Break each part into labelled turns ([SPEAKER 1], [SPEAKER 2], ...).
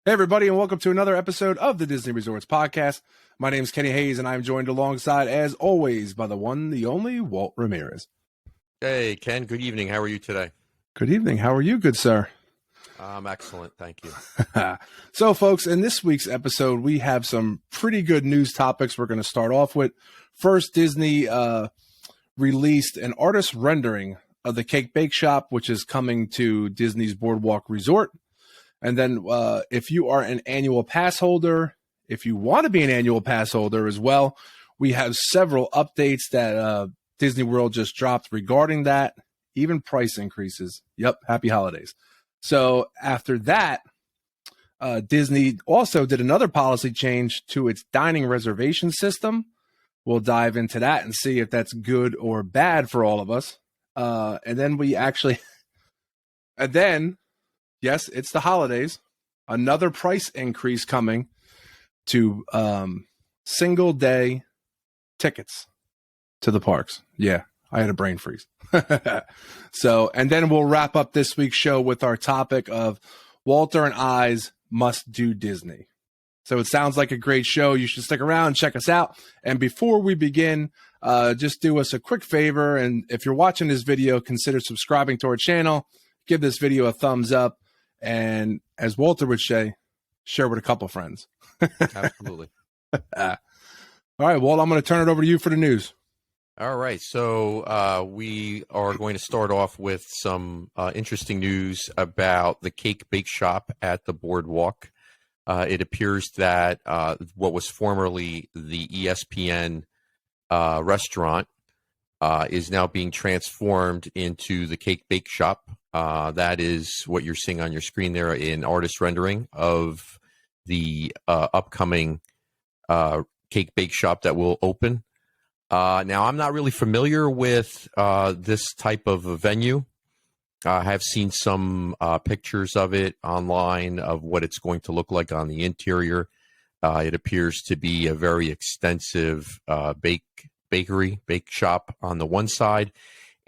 [SPEAKER 1] Hey, everybody, and welcome to another episode of the Disney Resorts podcast. My name is Kenny Hayes, and I'm joined alongside, as always, by the one, the only, Walt Ramirez.
[SPEAKER 2] Hey, Ken. Good evening. How are you today?
[SPEAKER 1] Good evening. How are you, good sir?
[SPEAKER 2] I'm excellent. Thank you.
[SPEAKER 1] So, folks, in this week's episode, we have some pretty good news topics we're going to start off with. First, Disney released an artist rendering of the Cake Bake Shop, which is coming to Disney's Boardwalk Resort. And then if you are an annual pass holder, if you want to be an annual pass holder as well, we have several updates that Disney World just dropped regarding that, even price increases. Yep, happy holidays. So after that, Disney also did another policy change to its dining reservation system. We'll dive into that and see if that's good or bad for all of us. Yes, it's the holidays. Another price increase coming to single day tickets to the parks. Yeah, I had a brain freeze. And then we'll wrap up this week's show with our topic of Walter and I's Must Do Disney. So it sounds like a great show. You should stick around, check us out. And before we begin, just do us a quick favor. And if you're watching this video, consider subscribing to our channel. Give this video a thumbs up. And as Walter would say, share with a couple friends.
[SPEAKER 2] Absolutely.
[SPEAKER 1] All right, Walt, I'm going to turn it over to you for the news.
[SPEAKER 2] All right. So we are going to start off with some interesting news about the Cake Bake Shop at the Boardwalk. It appears that what was formerly the ESPN restaurant is now being transformed into the Cake Bake Shop. That is what you're seeing on your screen there in artist rendering of the upcoming Cake Bake Shop that will open. Now, I'm not really familiar with this type of a venue. I have seen some pictures of it online of what it's going to look like on the interior. It appears to be a very extensive bake shop on the one side.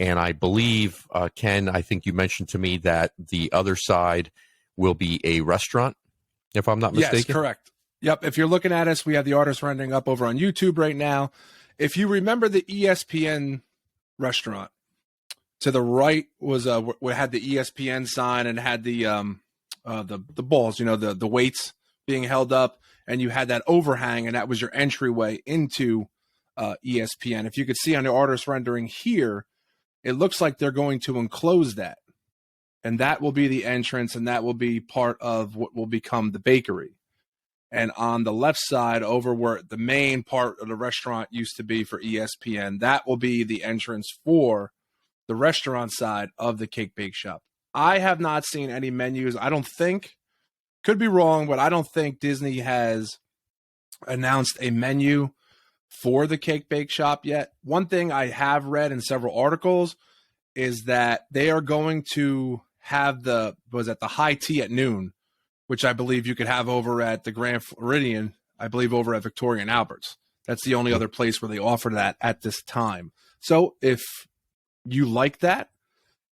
[SPEAKER 2] And I believe, Ken, I think you mentioned to me that the other side will be a restaurant, if I'm not mistaken.
[SPEAKER 1] Yes, correct. Yep. If you're looking at us, we have the artist rendering up over on YouTube right now. If you remember the ESPN restaurant, to the right was we had the ESPN sign and had the balls, the weights being held up, and you had that overhang, and that was your entryway into ESPN. If you could see on the artist rendering here, it looks like they're going to enclose that, and that will be the entrance, and that will be part of what will become the bakery. And on the left side, over where the main part of the restaurant used to be for ESPN, that will be the entrance for the restaurant side of the Cake Bake Shop. I have not seen any menus. I don't think, could be wrong, but I don't think Disney has announced a menu for the Cake Bake Shop yet. One thing I have read in several articles is that they are going to have the high tea at noon, which I believe you could have over at the Grand Floridian, I believe over at Victoria and Albert's. That's the only other place where they offer that at this time. So if you like that,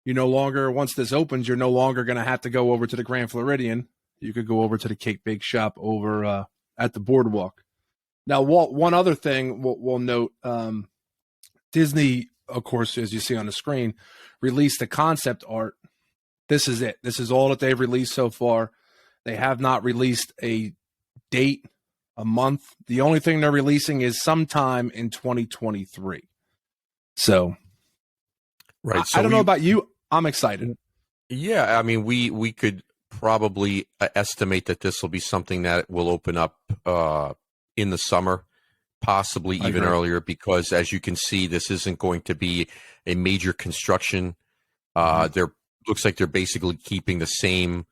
[SPEAKER 1] you no longer, once this opens, you're no longer going to have to go over to the Grand Floridian. You could go over to the Cake Bake Shop over at the Boardwalk. Now, Walt, one other thing we'll note, Disney, of course, as you see on the screen, released the concept art. This is it. This is all that they've released so far. They have not released a date, a month. The only thing they're releasing is sometime in 2023. So,
[SPEAKER 2] right.
[SPEAKER 1] I don't know about you. I'm excited.
[SPEAKER 2] Yeah, I mean, we could probably estimate that this will be something that will open up in the summer, possibly even earlier, because as you can see, this isn't going to be a major construction. There looks like they're basically keeping the same,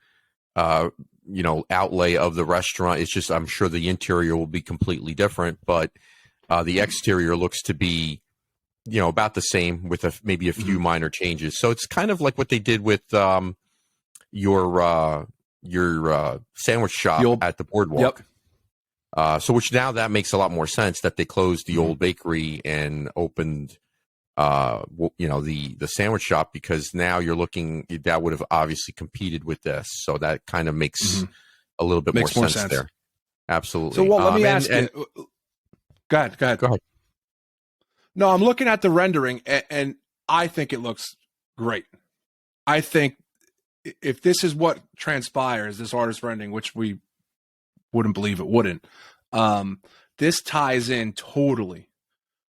[SPEAKER 2] outlay of the restaurant. It's just, I'm sure the interior will be completely different, but the exterior looks to be, about the same with maybe a few minor changes. So it's kind of like what they did with your sandwich shop at the Boardwalk.
[SPEAKER 1] Yep.
[SPEAKER 2] Which now that makes a lot more sense that they closed the old bakery and opened, the sandwich shop, because now you're looking, that would have obviously competed with this. So that kind of makes a little bit
[SPEAKER 1] Makes
[SPEAKER 2] more sense there. Absolutely.
[SPEAKER 1] So, well, let me ask you. Go ahead.
[SPEAKER 2] Go ahead.
[SPEAKER 1] No, I'm looking at the rendering, and I think it looks great. I think if this is what transpires, this artist rendering, which we wouldn't believe it wouldn't, this ties in totally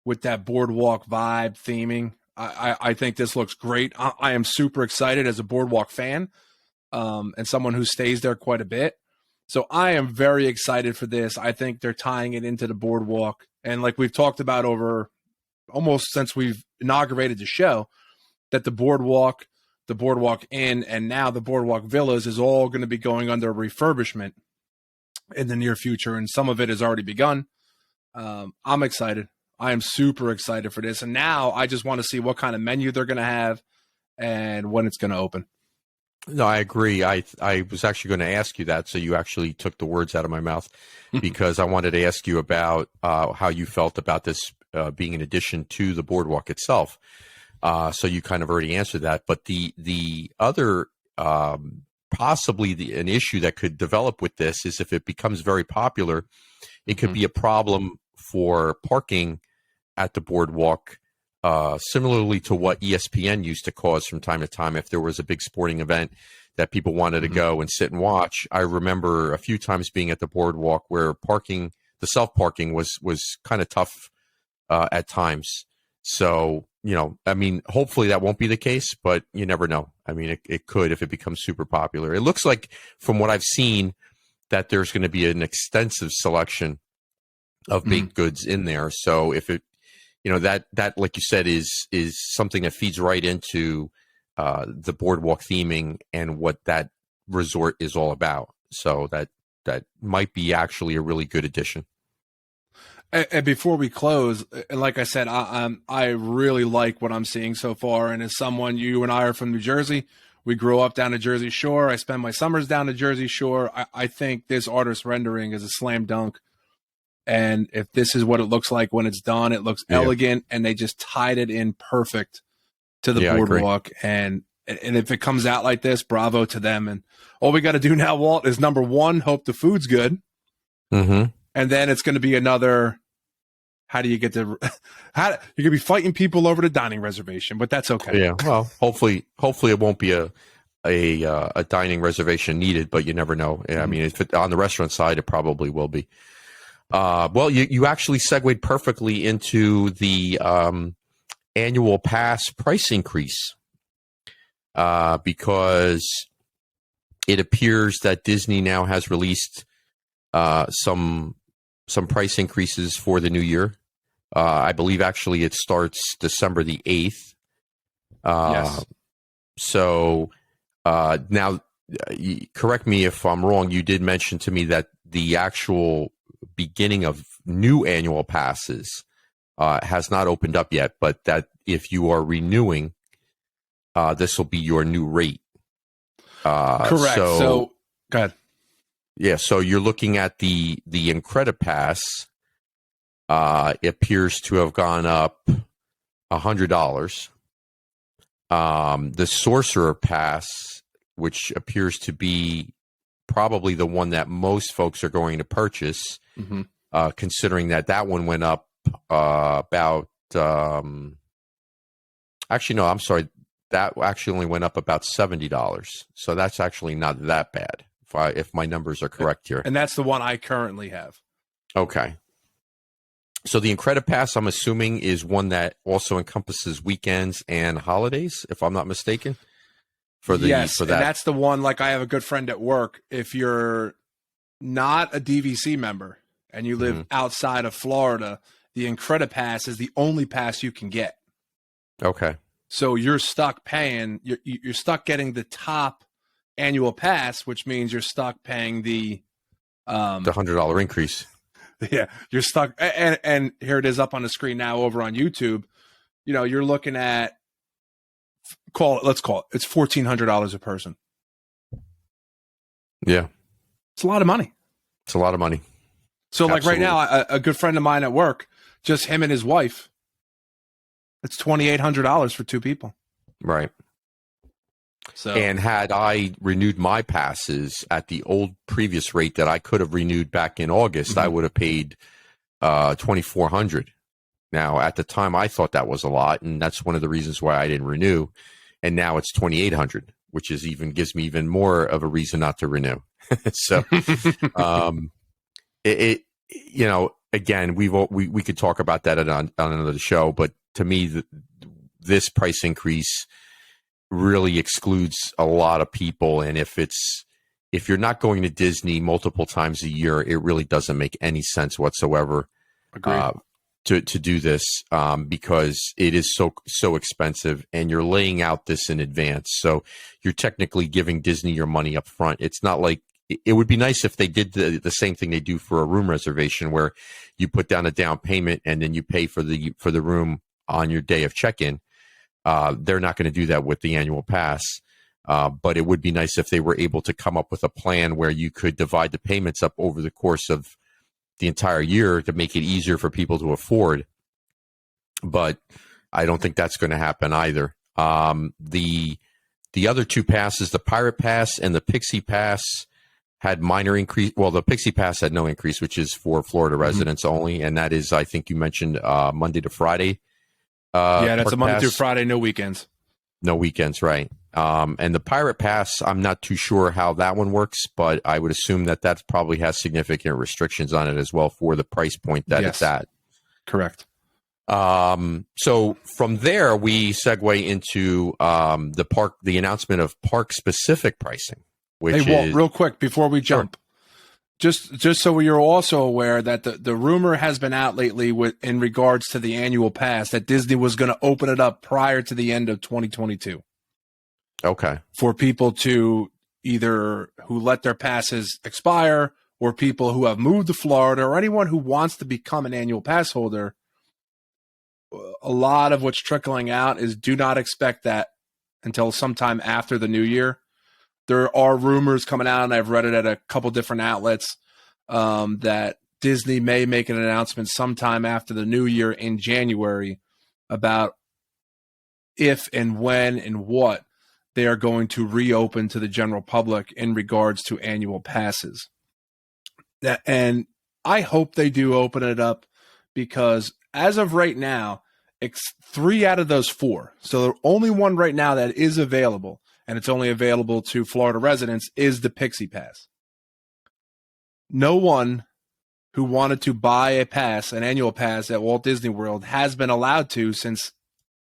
[SPEAKER 1] with that boardwalk vibe theming. I think this looks great. I am super excited as a boardwalk fan, and someone who stays there quite a bit. So I am very excited for this. I think they're tying it into the boardwalk. And like we've talked about over almost since we've inaugurated the show, that the boardwalk Inn, and now the boardwalk villas is all going to be going under refurbishment in the near future. And some of it has already begun. I'm excited. I am super excited for this. And now I just want to see what kind of menu they're going to have and when it's going to open.
[SPEAKER 2] No, I agree. I was actually going to ask you that, so you actually took the words out of my mouth, because I wanted to ask you about how you felt about this being an addition to the boardwalk itself. So you kind of already answered that. But the other possibly an issue that could develop with this is if it becomes very popular, it could be a problem for parking at the boardwalk. Similarly to what ESPN used to cause from time to time, if there was a big sporting event that people wanted to go and sit and watch. I remember a few times being at the boardwalk where the self-parking was kind of tough at times. So, I mean, hopefully that won't be the case, but you never know. I mean, it could if it becomes super popular. It looks like, from what I've seen, that there's going to be an extensive selection of baked goods in there. So if it, that like you said is something that feeds right into the boardwalk theming and what that resort is all about. So that might be actually a really good addition.
[SPEAKER 1] And before we close, and like I said, I really like what I'm seeing so far. And as someone, you and I are from New Jersey, we grew up down the Jersey Shore. I spend my summers down the Jersey Shore. I think this artist rendering is a slam dunk. And if this is what it looks like when it's done, it looks elegant, and they just tied it in perfect to the boardwalk. And if it comes out like this, bravo to them. And all we got to do now, Walt, is number one, hope the food's good. And then it's going to be another, how do you get to, you're going to be fighting people over the dining reservation, but that's okay.
[SPEAKER 2] Yeah. Well, hopefully it won't be a dining reservation needed, but you never know. I mean, if on the restaurant side, it probably will be. Well, you actually segued perfectly into the annual pass price increase, because it appears that Disney now has released some price increases for the new year. I believe actually it starts December the 8th.
[SPEAKER 1] Yes.
[SPEAKER 2] So now, correct me if I'm wrong. You did mention to me that the actual beginning of new annual passes has not opened up yet, but that if you are renewing, this will be your new rate.
[SPEAKER 1] Correct. So go ahead.
[SPEAKER 2] Yeah, so you're looking at the Incredipass. It appears to have gone up $100. The Sorcerer Pass, which appears to be probably the one that most folks are going to purchase, considering that one went up about actually, no, I'm sorry, that actually only went up about $70. So that's actually not that bad if my numbers are correct here.
[SPEAKER 1] And that's the one I currently have.
[SPEAKER 2] Okay. So the Incredipass, I'm assuming, is one that also encompasses weekends and holidays, if I'm not mistaken.
[SPEAKER 1] Yes, and that's the one, like I have a good friend at work. If you're not a DVC member and you live outside of Florida, the Incredipass is the only pass you can get.
[SPEAKER 2] Okay.
[SPEAKER 1] So you're stuck paying, you're stuck getting the top annual pass, which means you're stuck paying the
[SPEAKER 2] $100 increase.
[SPEAKER 1] Yeah, you're stuck. And here it is up on the screen now over on YouTube. You're looking at, let's call it, it's $1,400 a person.
[SPEAKER 2] Yeah.
[SPEAKER 1] It's a lot of money.
[SPEAKER 2] It's a lot of money.
[SPEAKER 1] So like
[SPEAKER 2] Absolutely.
[SPEAKER 1] right now, a good friend of mine at work, just him and his wife, it's $2,800 for two people.
[SPEAKER 2] Right.
[SPEAKER 1] So,
[SPEAKER 2] and had I renewed my passes at the old previous rate that I could have renewed back in August, I would have paid $2,400. Now, at the time, I thought that was a lot, and that's one of the reasons why I didn't renew. And now it's $2,800, which is gives me even more of a reason not to renew. So, again, we could talk about that on another show, but to me, this price increase really excludes a lot of people. And if you're not going to Disney multiple times a year, it really doesn't make any sense whatsoever to do this, because it is so expensive, and you're laying out this in advance. So you're technically giving Disney your money up front. It's not like it would be nice if they did the same thing they do for a room reservation, where you put down a down payment and then you pay for the room on your day of check-in. They're not going to do that with the annual pass. But it would be nice if they were able to come up with a plan where you could divide the payments up over the course of the entire year to make it easier for people to afford. But I don't think that's going to happen either. The other two passes, the Pirate Pass and the Pixie Pass, had minor increase. Well, the Pixie Pass had no increase, which is for Florida residents only. And that is, I think you mentioned, Monday to Friday.
[SPEAKER 1] That's a Monday through Friday, no weekends.
[SPEAKER 2] No weekends, right. And the Pirate Pass, I'm not too sure how that one works, but I would assume that probably has significant restrictions on it as well for the price point that it's at.
[SPEAKER 1] Correct.
[SPEAKER 2] So from there, we segue into the announcement of park-specific pricing. Which
[SPEAKER 1] hey, Walt, real quick before we jump, just so you're also aware that the rumor has been out lately in regards to the annual pass that Disney was going to open it up prior to the end of 2022.
[SPEAKER 2] Okay.
[SPEAKER 1] For people to either who let their passes expire, or people who have moved to Florida, or anyone who wants to become an annual pass holder. A lot of what's trickling out is do not expect that until sometime after the new year. There are rumors coming out, and I've read it at a couple different outlets, that Disney may make an announcement sometime after the new year in January about if and when and what they are going to reopen to the general public in regards to annual passes. And I hope they do open it up, because as of right now, it's 3 out of those 4. So the only one right now that is available, and it's only available to Florida residents, is the Pixie Pass. No one who wanted to buy an annual pass at Walt Disney World has been allowed to since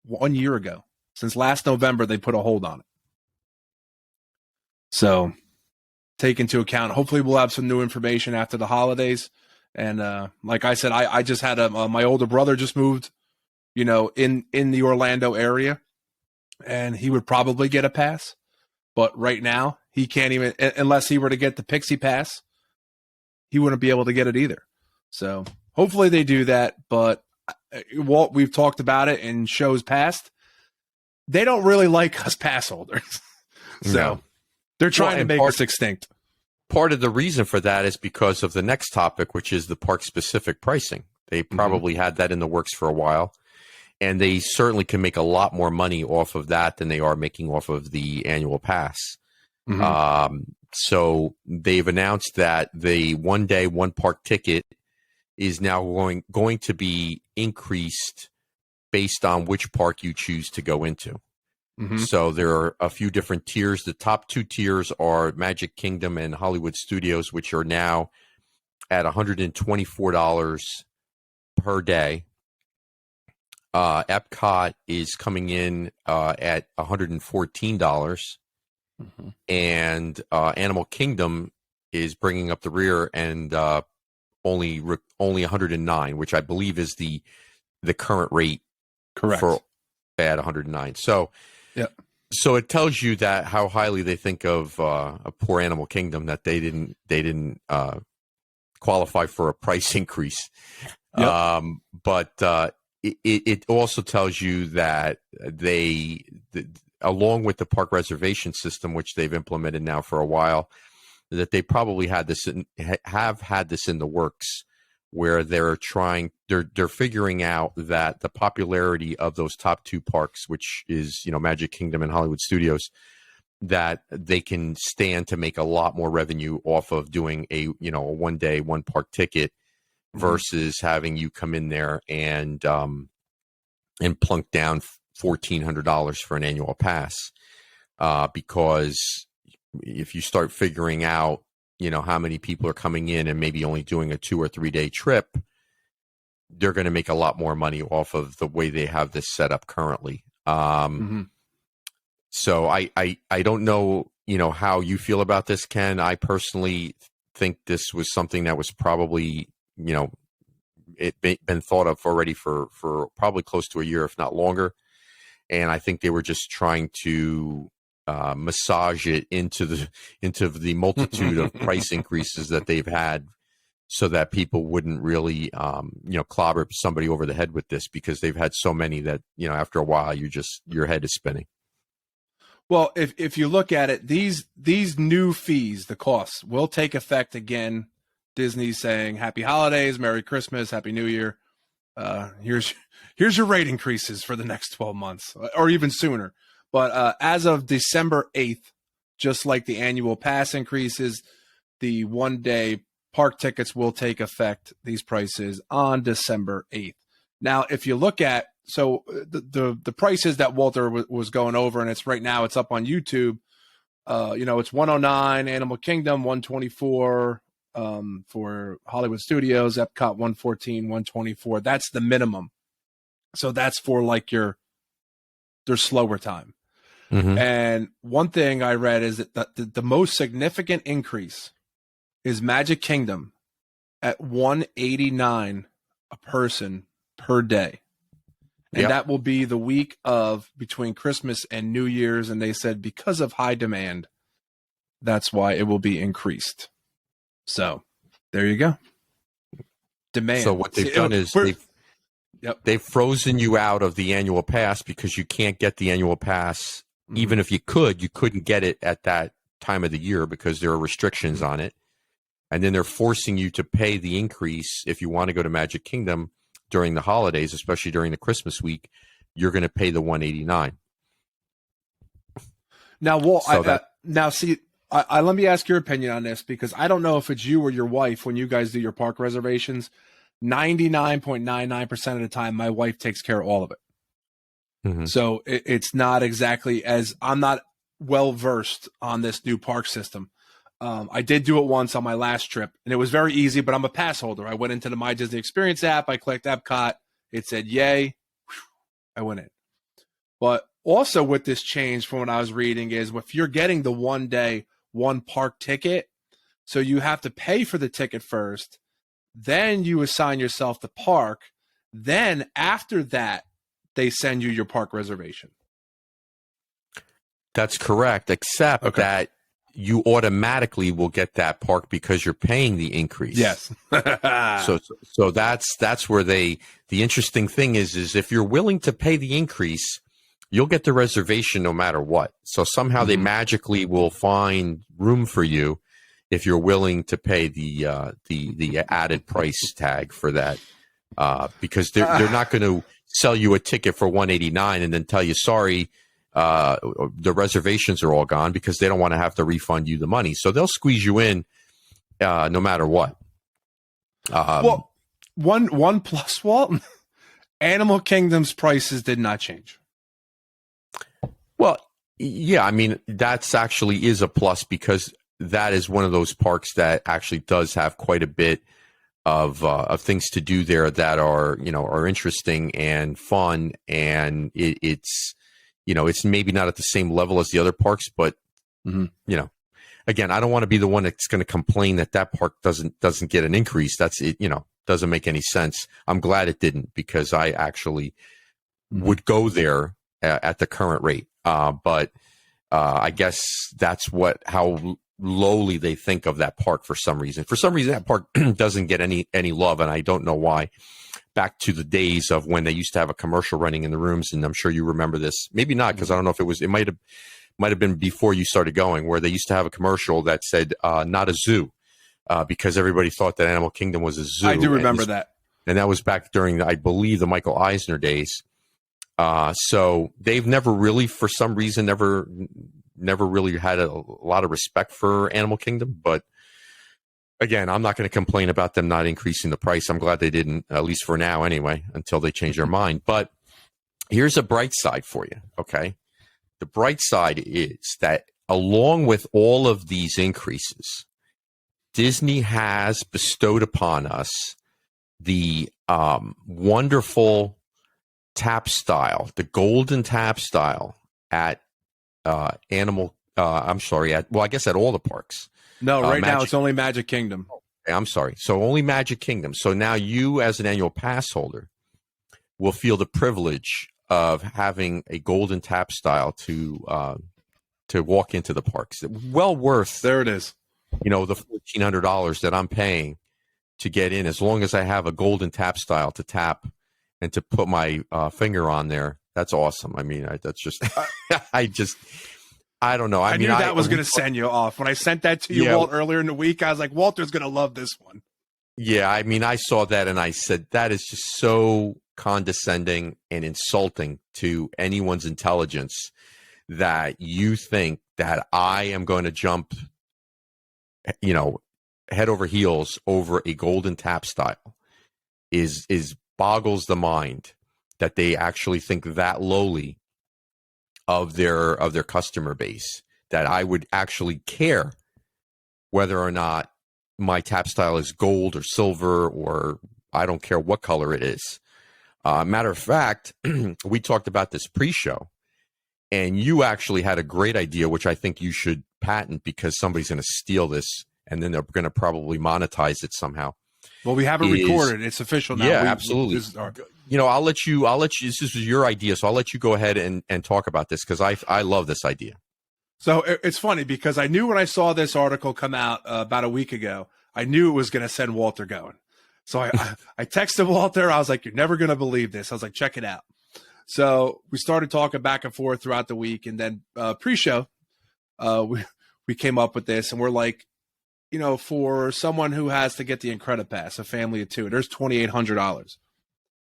[SPEAKER 1] 1 year ago. Since last November, they put a hold on it. So take into account, hopefully we'll have some new information after the holidays. And like I said, I just had my older brother just moved, in the Orlando area, and he would probably get a pass. But right now, he can't even, unless he were to get the Pixie Pass, he wouldn't be able to get it either. So hopefully they do that. But Walt, we've talked about it in shows past. They don't really like us pass holders. So they're trying to make us extinct.
[SPEAKER 2] Part of the reason for that is because of the next topic, which is the park-specific pricing. They probably had that in the works for a while. And they certainly can make a lot more money off of that than they are making off of the annual pass. So they've announced that the 1 day, 1 park ticket is now going to be increased based on which park you choose to go into. So there are a few different tiers. The top 2 tiers are Magic Kingdom and Hollywood Studios, which are now at $124 per day. Epcot is coming in at $114, and Animal Kingdom is bringing up the rear and only $109, which I believe is the current rate.
[SPEAKER 1] Correct.
[SPEAKER 2] For at $109. So so it tells you that how highly they think of a poor Animal Kingdom, that they didn't qualify for a price increase. But it also tells you that they, along with the park reservation system, which they've implemented now for a while, that they probably have had this in the works, where they're figuring out that the popularity of those top 2 parks, which is Magic Kingdom and Hollywood Studios, that they can stand to make a lot more revenue off of doing a one day, one park ticket versus having you come in there and plunk down $1,400 for an annual pass. Because if you start figuring out, how many people are coming in and maybe only doing a 2 or 3 day trip, they're going to make a lot more money off of the way they have this set up currently. So I don't know, how you feel about this, Ken. I personally think this was something that was probably, been thought of already for probably close to a year, if not longer. And I think they were just trying to massage it into the multitude of price increases that they've had, so that people wouldn't really, clobber somebody over the head with this, because they've had so many that, after a while, your head is spinning.
[SPEAKER 1] Well, if you look at it, these new fees, the costs, will take effect again. Disney's saying Happy Holidays, Merry Christmas, Happy New Year. Here's your rate increases for the next 12 months, or even sooner. But as of December 8th, just like the annual pass increases, the one-day park tickets will take effect, these prices, on December 8th. Now, if you look at, so the prices that Walter was going over, and it's right now, it's up on YouTube. It's $109, Animal Kingdom, $124 for Hollywood Studios, Epcot, $114, $124. That's the minimum. So that's for like their slower time. And one thing I read is that the most significant increase is Magic Kingdom at $189 a person per day. And that will be the week of between Christmas and New Year's. And they said because of high demand, that's why it will be increased. So there you go. Demand.
[SPEAKER 2] So what they've done is they've frozen you out of the annual pass, because you can't get the annual pass. Even if you couldn't get it at that time of the year because there are restrictions on it. And then they're forcing you to pay the increase if you want to go to Magic Kingdom during the holidays, especially during the Christmas week. You're going to pay the $189.
[SPEAKER 1] Now, Walt, let me ask your opinion on this, because I don't know if it's you or your wife when you guys do your park reservations. 99.99% of the time, my wife takes care of all of it. So it's not exactly, as I'm not well versed on this new park system. I did do it once on my last trip, and it was very easy, but I'm a pass holder. I went into the My Disney Experience app. I clicked Epcot. It said, yay. I went in. But also with this change from what I was reading is if you're getting the 1 day, 1 park ticket, so you have to pay for the ticket first, then you assign yourself the park. Then after that, they send you your park reservation.
[SPEAKER 2] That's correct, except that you automatically will get that park because you're paying the increase.
[SPEAKER 1] Yes.
[SPEAKER 2] so that's where the interesting thing is if you're willing to pay the increase, you'll get the reservation no matter what. So somehow they magically will find room for you if you're willing to pay the added price tag for that, because they're not going to sell you a ticket for $189 and then tell you, sorry, the reservations are all gone, because they don't want to have to refund you the money. So they'll squeeze you in no matter what.
[SPEAKER 1] Well, one plus, Walt, Animal Kingdom's prices did not change.
[SPEAKER 2] Well, yeah, I mean, that's actually is a plus, because that is one of those parks that actually does have quite a bit of things to do there that are interesting and fun, and it's maybe not at the same level as the other parks, but again, I don't want to be the one that's going to complain that park doesn't get an increase. That's it, doesn't make any sense. I'm glad it didn't, because I actually would go there at the current rate. But I guess that's how lowly they think of that park for some reason. For some reason, that park doesn't get any love, and I don't know why. Back to the days of when they used to have a commercial running in the rooms, and I'm sure you remember this. Maybe not, because I don't know if it might have been before you started going, where they used to have a commercial that said "not a zoo," because everybody thought that Animal Kingdom was a zoo.
[SPEAKER 1] I do remember that,
[SPEAKER 2] and that was back during, I believe, the Michael Eisner days. So they've never really, for some reason, never never really had a lot of respect for Animal Kingdom, but again, I'm not going to complain about them not increasing the price. I'm glad they didn't, at least for now anyway, until they change their mind. But here's a bright side for you, okay? The bright side is that along with all of these increases, Disney has bestowed upon us the wonderful tap style, the golden tap style at I guess at all the parks.
[SPEAKER 1] No, right now it's only Magic Kingdom.
[SPEAKER 2] I'm sorry. So only Magic Kingdom. So now you, as an annual pass holder, will feel the privilege of having a golden tap style to walk into the parks. Well worth.
[SPEAKER 1] There it is.
[SPEAKER 2] The $1,400 that I'm paying to get in, as long as I have a golden tap style to tap and to put my finger on there. That's awesome. I mean, that's just, I don't know.
[SPEAKER 1] I knew that was going to send you off. When I sent that to you, Walt, earlier in the week, I was like, Walter's going to love this one.
[SPEAKER 2] Yeah, I mean, I saw that and I said, that is just so condescending and insulting to anyone's intelligence that you think that I am going to jump, head over heels over a golden tap style is boggles the mind that they actually think that lowly of their customer base, that I would actually care whether or not my tap style is gold or silver, or I don't care what color it is. Matter of fact, we talked about this pre-show, and you actually had a great idea, which I think you should patent, because somebody's going to steal this and then they're going to probably monetize it somehow.
[SPEAKER 1] Well, we have it recorded. It's official now.
[SPEAKER 2] Yeah, absolutely. I'll let you, this is your idea, so I'll let you go ahead and talk about this, because I love this idea.
[SPEAKER 1] So it's funny, because I knew when I saw this article come out about a week ago, I knew it was going to send Walter going. So I texted Walter. I was like, you're never going to believe this. I was like, check it out. So we started talking back and forth throughout the week, and then pre-show, we came up with this, and we're like, for someone who has to get the Incredipass, a family of two, there's $2,800.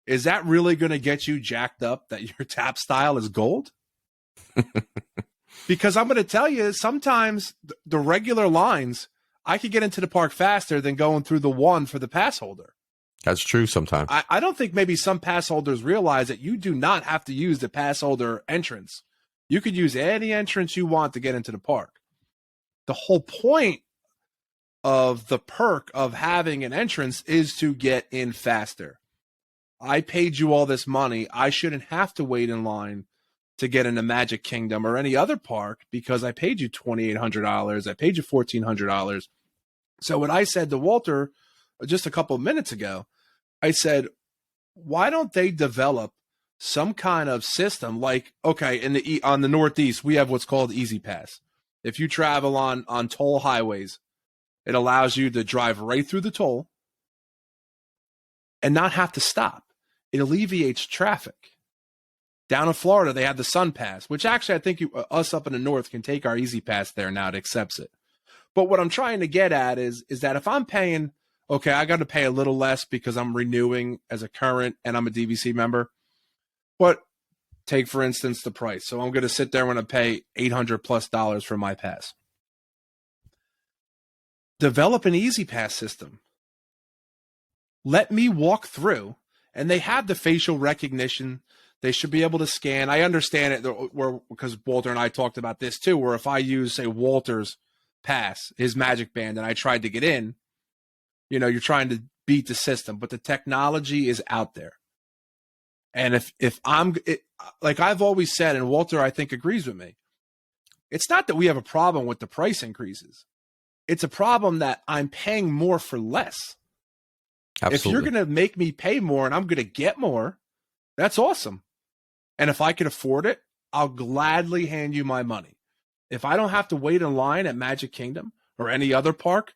[SPEAKER 1] Is that really going to get you jacked up that your tap style is gold? Because I'm going to tell you, sometimes the regular lines, I could get into the park faster than going through the one for the pass holder.
[SPEAKER 2] That's true sometimes.
[SPEAKER 1] I don't think maybe some pass holders realize that you do not have to use the pass holder entrance. You could use any entrance you want to get into the park. The whole point of the perk of having an entrance is to get in faster. I paid you all this money. I shouldn't have to wait in line to get into Magic Kingdom or any other park, because I paid you $2,800. I paid you $1,400. So what I said to Walter just a couple of minutes ago, I said, why don't they develop some kind of system like, okay, on the Northeast, we have what's called Easy Pass. If you travel on toll highways, it allows you to drive right through the toll and not have to stop. It alleviates traffic. Down in Florida, they have the Sun Pass, which actually I think us up in the north can take our Easy Pass there now. It accepts it. But what I'm trying to get at is that if I'm paying, okay, I got to pay a little less because I'm renewing as a current and I'm a DVC member. But take, for instance, the price. So I'm going to sit there when I pay $800+ for my pass. Develop an Easy Pass system. Let me walk through, and they have the facial recognition. They should be able to scan. I understand it because Walter and I talked about this too, where if I use, say, Walter's pass, his Magic Band, and I tried to get in, you're trying to beat the system, but the technology is out there. And if like I've always said, and Walter, I think, agrees with me, it's not that we have a problem with the price increases. It's a problem that I'm paying more for less. Absolutely. If you're going to make me pay more and I'm going to get more, that's awesome. And if I can afford it, I'll gladly hand you my money. If I don't have to wait in line at Magic Kingdom or any other park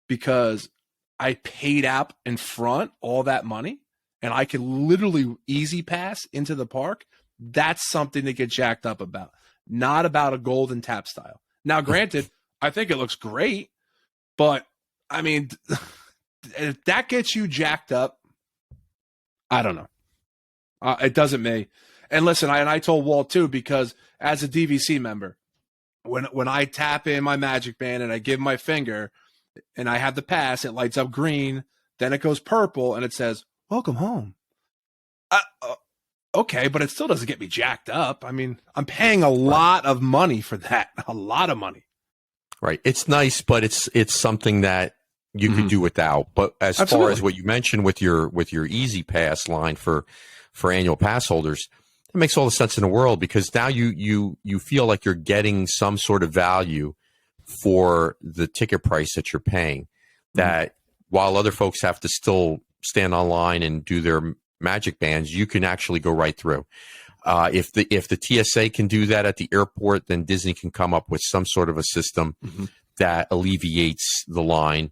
[SPEAKER 1] because I paid out in front all that money and I can literally Easy Pass into the park, that's something to get jacked up about, not about a golden tap style. Now, granted, I think it looks great, but I mean, if that gets you jacked up, I don't know. It doesn't me. And listen, I told Walt too, because as a DVC member, when I tap in my Magic Band and I give my finger and I have the pass, it lights up green, then it goes purple and it says, "Welcome home." Okay, but it still doesn't get me jacked up. I mean, I'm paying a lot of money for that. A lot of money.
[SPEAKER 2] Right. It's nice, but it's something that you could do without. But as far as what you mentioned with your Easy Pass line for annual pass holders, it makes all the sense in the world, because now you feel like you're getting some sort of value for the ticket price that you're paying. That while other folks have to still stand online and do their Magic Bands, you can actually go right through. If the TSA can do that at the airport, then Disney can come up with some sort of a system that alleviates the line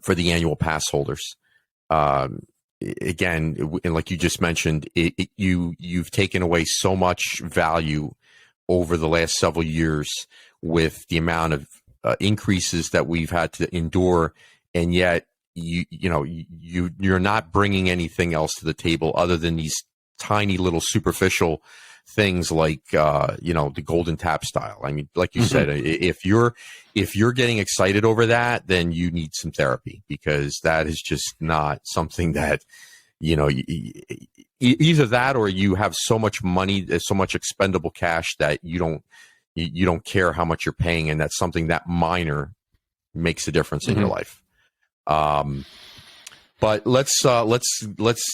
[SPEAKER 2] for the annual pass holders. Again, and like you just mentioned, you've taken away so much value over the last several years with the amount of increases that we've had to endure, and yet you're not bringing anything else to the table other than these tiny little superficial things like the golden tap style. I mean, like you said, if you're getting excited over that, then you need some therapy, because that is just not something that either that or you have so much money, so much expendable cash that you don't care how much you're paying, and that's something that minor makes a difference in your life. But let's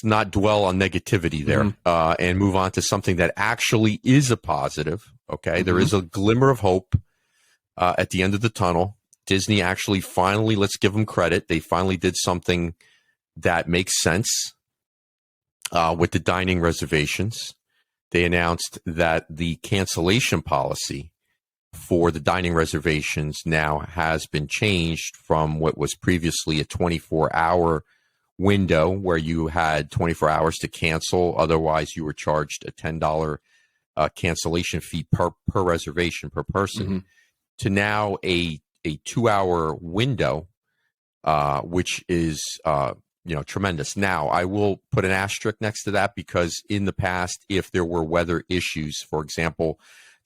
[SPEAKER 2] not dwell on negativity there, and move on to something that actually is a positive. Okay, there is a glimmer of hope at the end of the tunnel. Disney actually finally, let's give them credit, they finally did something that makes sense with the dining reservations. They announced that the cancellation policy for the dining reservations now has been changed from what was previously a 24-hour window where you had 24 hours to cancel. Otherwise, you were charged a $10 cancellation fee per reservation per person, to now a 2-hour window, which is tremendous. Now, I will put an asterisk next to that, because in the past, if there were weather issues, for example,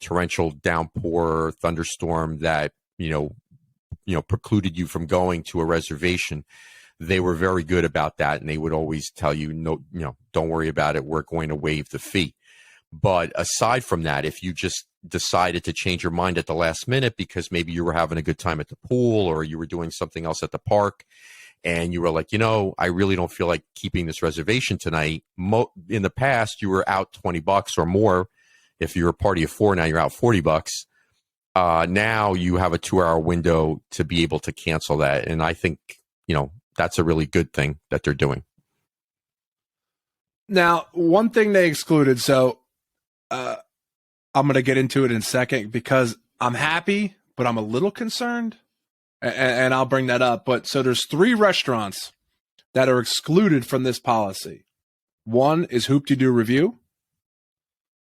[SPEAKER 2] torrential downpour, thunderstorm that precluded you from going to a reservation, they were very good about that, and they would always tell you, no, don't worry about it, we're going to waive the fee. But aside from that, if you just decided to change your mind at the last minute because maybe you were having a good time at the pool or you were doing something else at the park, and you were like, I really don't feel like keeping this reservation tonight. In the past, you were out $20 or more. If you're a party of 4, now you're out $40. Now you have a 2-hour window to be able to cancel that. And I think, that's a really good thing that they're doing.
[SPEAKER 1] Now, one thing they excluded, so I'm going to get into it in a second, because I'm happy, but I'm a little concerned, and I'll bring that up. But so there's 3 restaurants that are excluded from this policy. 1 is Hoop-de-Doo Review.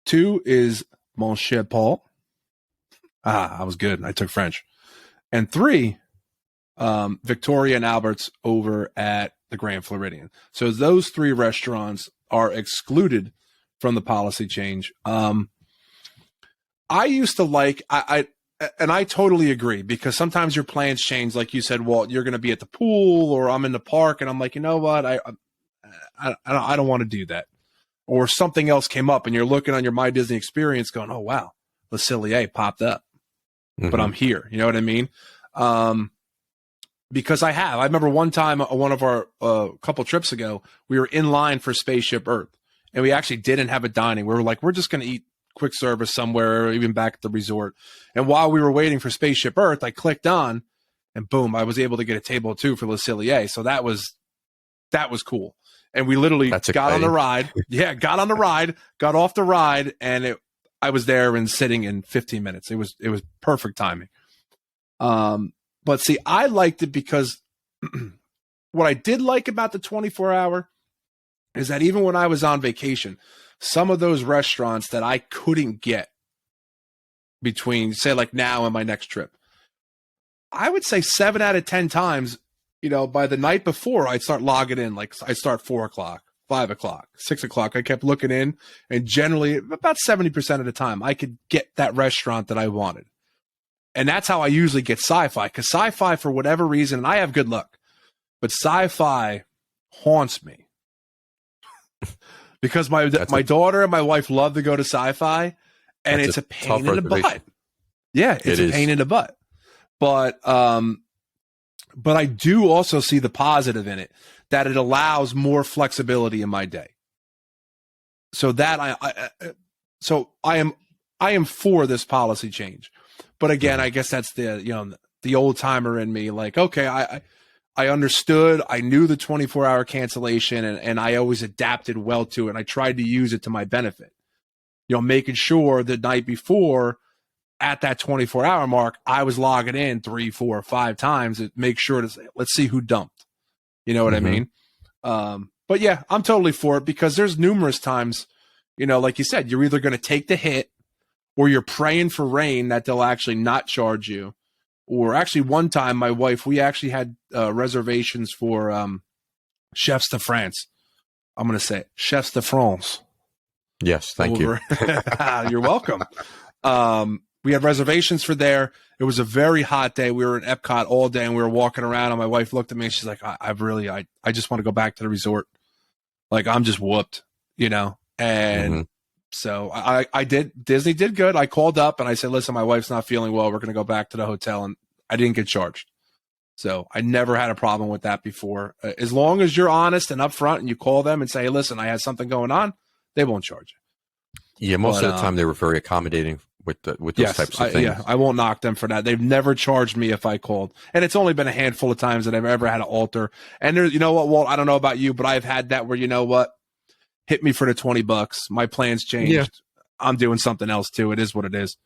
[SPEAKER 1] 2 is Monsieur Paul. I was good. I took French. And 3, Victoria and Albert's over at the Grand Floridian. So those 3 restaurants are excluded from the policy change. I used to like, and I totally agree, because sometimes your plans change. Like you said, Walt, you're going to be at the pool, or I'm in the park, and I'm like, you know what? I don't want to do that. Or something else came up, and you're looking on your My Disney experience going, oh, wow, Le Cellier popped up, but I'm here. You know what I mean? Because I remember one time, one of our couple trips ago, we were in line for Spaceship Earth, and we actually didn't have a dining. We were like, we're just going to eat quick service somewhere, or even back at the resort. And while we were waiting for Spaceship Earth, I clicked on, and boom, I was able to get a table too for Le Cellier. So that was cool. And we literally got on the ride. Yeah, got on the ride, got off the ride, and I was there and sitting in 15 minutes. It was perfect timing. But see, I liked it because what I did like about the 24-hour is that even when I was on vacation, some of those restaurants that I couldn't get between, say, like now and my next trip, I would say 7 out of 10 times, by the night before, I'd start logging in. Like I start 4 o'clock, 5 o'clock, 6 o'clock. I kept looking in, and generally about 70% of the time I could get that restaurant that I wanted. And that's how I usually get sci-fi, because sci-fi, for whatever reason, and I have good luck, but sci-fi haunts me because my daughter and my wife love to go to sci-fi, and it's a pain in the butt. Yeah, it's a pain in the butt. But I do also see the positive in it, that it allows more flexibility in my day. So that I am for this policy change. But again, I guess that's the old timer in me. Like, okay, I understood. I knew the 24-hour cancellation, and I always adapted well to it. And I tried to use it to my benefit. Making sure the night before, at that 24-hour mark, I was logging in 3, 4, 5 times to make sure to say, let's see who dumped. You know what I mean? But yeah, I'm totally for it, because there's numerous times, like you said, you're either going to take the hit, or you're praying for rain that they'll actually not charge you. Or actually, one time, my wife, we actually had reservations for Chefs de France. I'm going to say it, Chefs de France.
[SPEAKER 2] Yes, thank you.
[SPEAKER 1] You're welcome. We had reservations for there. It was a very hot day. We were in Epcot all day, and we were walking around, and my wife looked at me, and she's like, I just want to go back to the resort. Like, I'm just whooped, And so I did. Disney did good. I called up and I said, listen, my wife's not feeling well. We're going to go back to the hotel. And I didn't get charged. So I never had a problem with that before. As long as you're honest and upfront and you call them and say, hey, listen, I had something going on, they won't charge you.
[SPEAKER 2] Yeah, most of the time they were very accommodating with those types of things.
[SPEAKER 1] Yeah, I won't knock them for that. They've never charged me if I called. And it's only been a handful of times that I've ever had to alter. And there, you know what, Walt, I don't know about you, but I've had that where, you know what, hit me for the $20. My plans changed. Yeah. I'm doing something else too. It is what it is.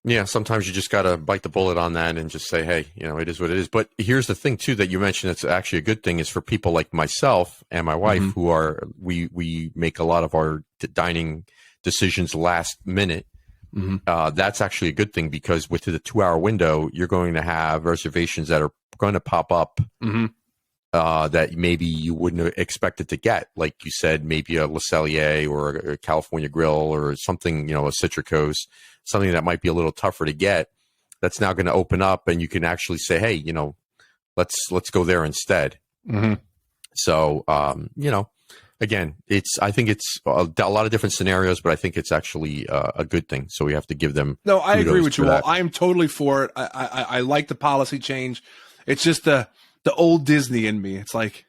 [SPEAKER 2] Yeah, sometimes you just got to bite the bullet on that and just say, hey, it is what it is. But here's the thing too that you mentioned, it's actually a good thing, is for people like myself and my wife who are, we make a lot of our dining decisions last minute. That's actually a good thing, because with the 2-hour window, you're going to have reservations that are going to pop up that maybe you wouldn't have expected to get. Like you said, maybe a Le Cellier or a California Grill or something, a Citricos, something that might be a little tougher to get. That's now going to open up, and you can actually say, hey, let's go there instead. So, again, I think it's a lot of different scenarios, but I think it's actually a good thing. So we have to give them.
[SPEAKER 1] No, I agree with you all. I'm totally for it. I like the policy change. It's just the old Disney in me. It's like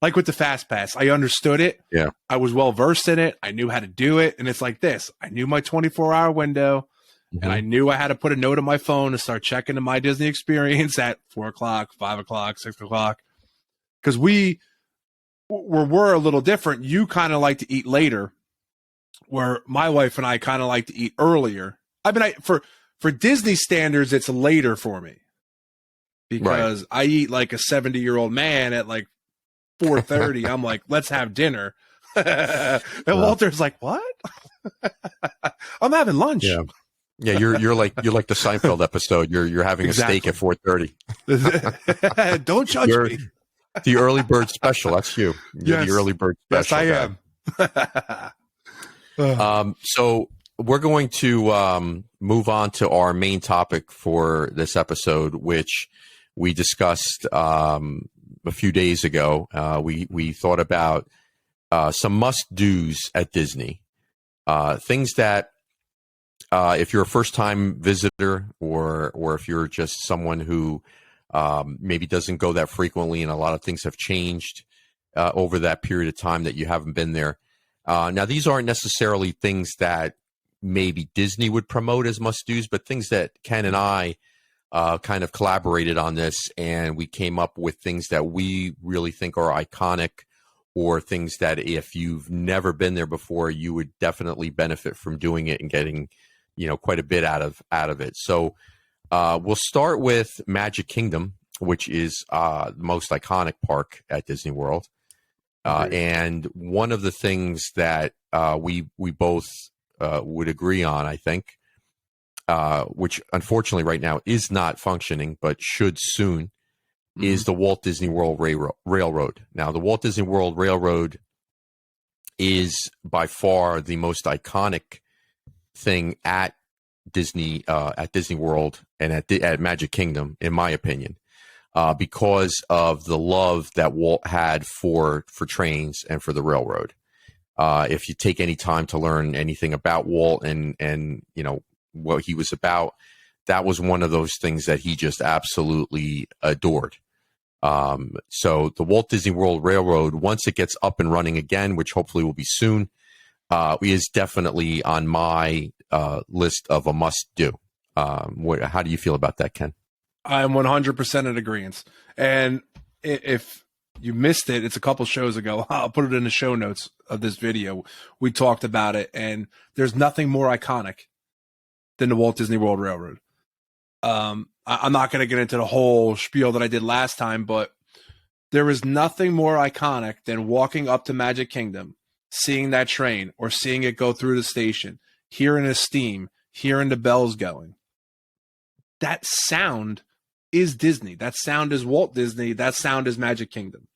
[SPEAKER 1] with the Fast Pass, I understood it.
[SPEAKER 2] Yeah.
[SPEAKER 1] I was well versed in it. I knew how to do it. And it's like this. I knew my 24-hour window, and I knew I had to put a note on my phone to start checking the My Disney Experience at 4 o'clock, 5 o'clock, 6 o'clock. Because we're a little different. You kind of like to eat later, where my wife and I kind of like to eat earlier. I mean, for Disney standards, it's later for me, because I eat like a 70-year-old man at like 4:30. I'm like, let's have dinner. And Walter's like, what? I'm having lunch.
[SPEAKER 2] Yeah. Yeah, you're like the Seinfeld episode. You're having a steak at 4:30.
[SPEAKER 1] Don't judge me.
[SPEAKER 2] The early bird special. That's you. You're the early bird special.
[SPEAKER 1] Yes,
[SPEAKER 2] I am. So we're going to move on to our main topic for this episode, which we discussed a few days ago. We thought about some must-dos at Disney, things that if you're a first-time visitor, or if you're just someone who maybe doesn't go that frequently, and a lot of things have changed over that period of time that you haven't been there. Now, these aren't necessarily things that maybe Disney would promote as must-dos, but things that Ken and I kind of collaborated on this, and we came up with things that we really think are iconic, or things that if you've never been there before, you would definitely benefit from doing it and getting, quite a bit out of it. So we'll start with Magic Kingdom, which is the most iconic park at Disney World. And one of the things that we both would agree on, I think, which unfortunately right now is not functioning, but should soon, is the Walt Disney World Railroad. Now, the Walt Disney World Railroad is by far the most iconic thing at Disney World and at Magic Kingdom, in my opinion, because of the love that Walt had for trains and for the railroad. If you take any time to learn anything about Walt and you know what he was about, that was one of those things that he just absolutely adored. So the Walt Disney World Railroad, once it gets up and running again, which hopefully will be soon, is definitely on my list of a must-do. How do you feel about that, Ken?
[SPEAKER 1] I'm 100% in agreement. And if you missed it, it's a couple shows ago. I'll put it in the show notes of this video. We talked about it, and there's nothing more iconic than the Walt Disney World Railroad. I'm not going to get into the whole spiel that I did last time, but there is nothing more iconic than walking up to Magic Kingdom, seeing that train or seeing it go through the station, hearing the steam, hearing the bells going. That sound is Disney. That sound is Walt Disney. That sound is Magic Kingdom.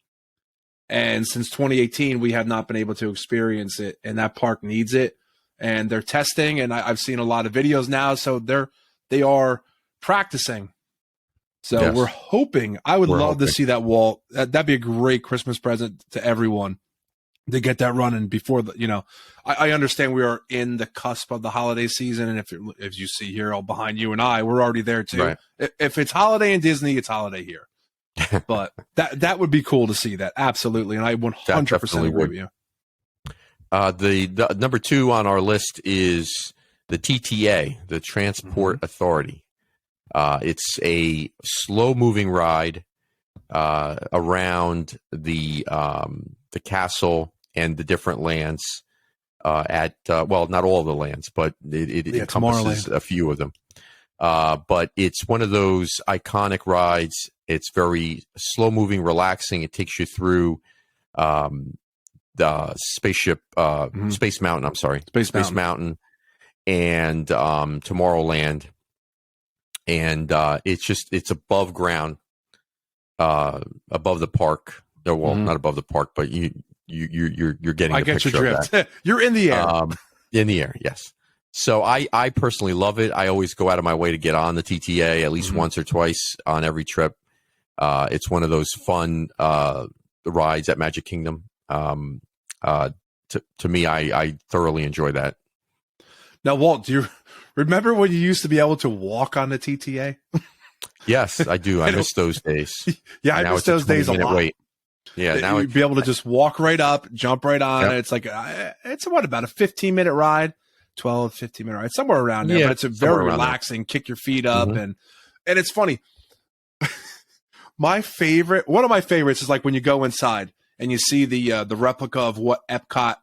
[SPEAKER 1] And since 2018, we have not been able to experience it, and that park needs it. And they're testing, and I've seen a lot of videos now, so they are practicing. So yes, we're hoping. I would love to see that Walt. That'd be a great Christmas present to everyone to get that running before the. You know, I understand we are in the cusp of the holiday season, and if you see here, all behind you and I, we're already there too.
[SPEAKER 2] Right.
[SPEAKER 1] If it's holiday in Disney, it's holiday here. But that would be cool to see that, absolutely, and I 100% agree with you.
[SPEAKER 2] The number 2 on our list is the TTA, the Transport Authority. It's a slow-moving ride around the castle and the different lands at well, not all of the lands, but it encompasses a few of them. But it's one of those iconic rides. It's very slow-moving, relaxing. It takes you through the spaceship, Space Mountain. I'm sorry, Space Mountain, and Tomorrowland. And it's above ground, above the park. Well, not above the park, but you're getting. I get your drift.
[SPEAKER 1] You're in the air.
[SPEAKER 2] In the air, yes. So I personally love it. I always go out of my way to get on the TTA at least once or twice on every trip. It's one of those fun rides at Magic Kingdom. To me, I thoroughly enjoy that.
[SPEAKER 1] Now, Walt, do you remember when you used to be able to walk on the TTA?
[SPEAKER 2] Yes, I do. I miss those days.
[SPEAKER 1] Yeah, I miss those days a lot.
[SPEAKER 2] Wait. Yeah, now
[SPEAKER 1] you'd be able to just walk right up, jump right on.
[SPEAKER 2] Yep.
[SPEAKER 1] It's like it's about a 15-minute ride, 15-minute ride, somewhere around there. But it's a very relaxing. Kick your feet up, and it's funny. One of my favorites is like when you go inside and you see the replica of what Epcot